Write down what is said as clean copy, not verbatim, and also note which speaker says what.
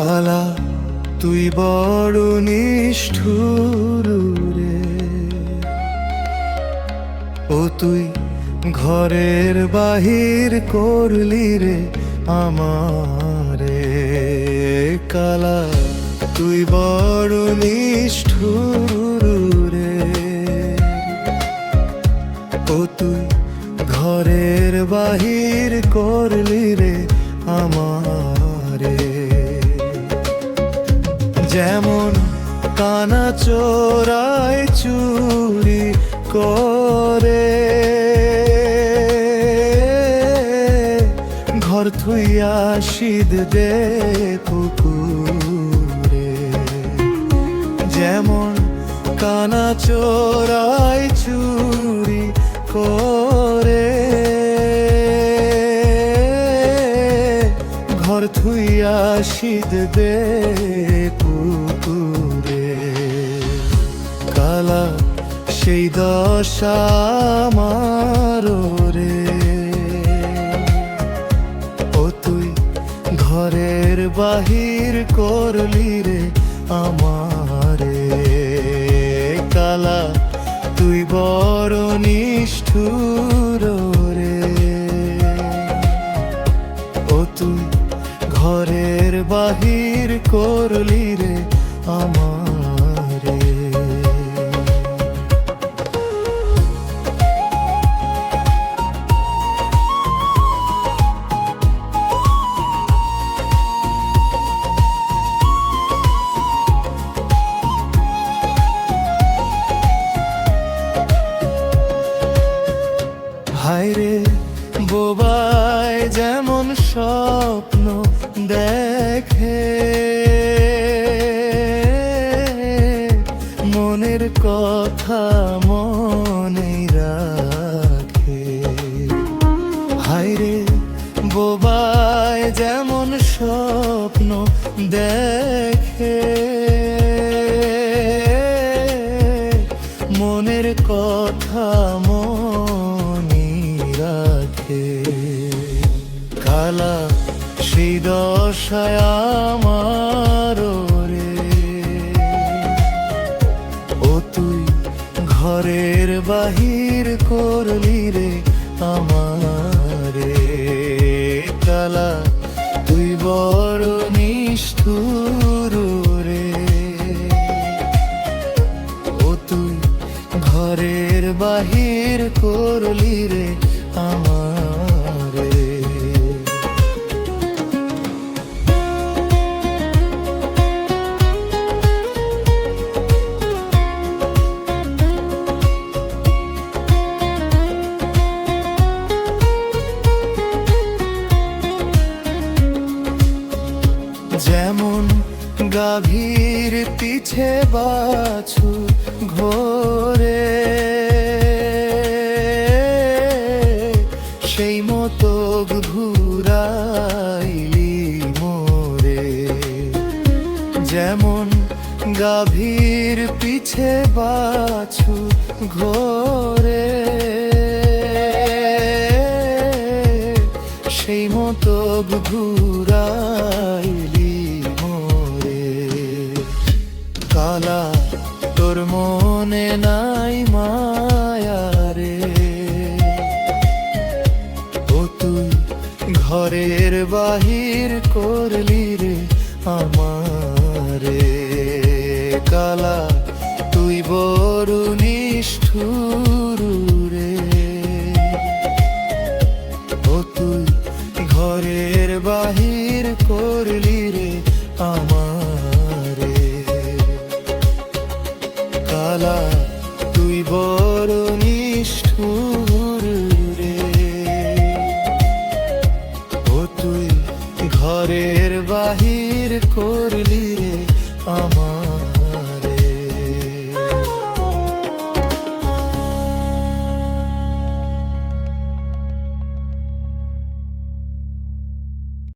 Speaker 1: কালা তুই বড় নিষ্ঠুর রে, ও তুই ঘরের বাহির করলি রে আমারে। কালা তুই বড় নিষ্ঠুর রে, ও তুই ঘরের বাহির করলি রে আমারে। যেমন কানা চোরাই চুরি করে, ঘর থুইয়া শীত দে পুকুরে। যেমন কানা চোরাই চুরি করে, ঘর থুইয়া শীত দে পুকুরে। কালা সেই দশা আমার রে, ও তুই ঘরের বাহির করলি রে আমারে। কালা তুই বড় নিষ্ঠুর রে, ও তুই ঘরের বাহির করলি রে আমারে। হায়রে বোবায় যেমন স্বপ্ন দেখে, মনের কথা মনে রাখে। হায়রে বোবায় যেমন স্বপ্ন দেখে, মনের কথা মনে রাখে। কালা সেই দশায় আমার রে, ও তুই ঘরের বাহির করলি রে আমারে। কালা তুই বড় নিষ্ঠুর রে, ও তুই ঘরের বাহির করলি রে আমারে। যেমন গাভীর পিছে বাছুর ঘোরে, সেই মতো ঘুরাইলি মোরে। যেমন গাভীর পিছে বাছুর ঘোরে, সেই মতো ঘুরাইলি মোরে। কালা তোর মনে নাই মায়া রে, ও তুই ঘরের বাহির করলি রে আমারে। কালা তুই বড় নিষ্ঠুর রে, ও তুই ঘরের বাহির করলি রে আমারে। কালা তুই বড় নিষ্ঠুর রে, ও তুই ঘরের বাহির করলি রে আমার।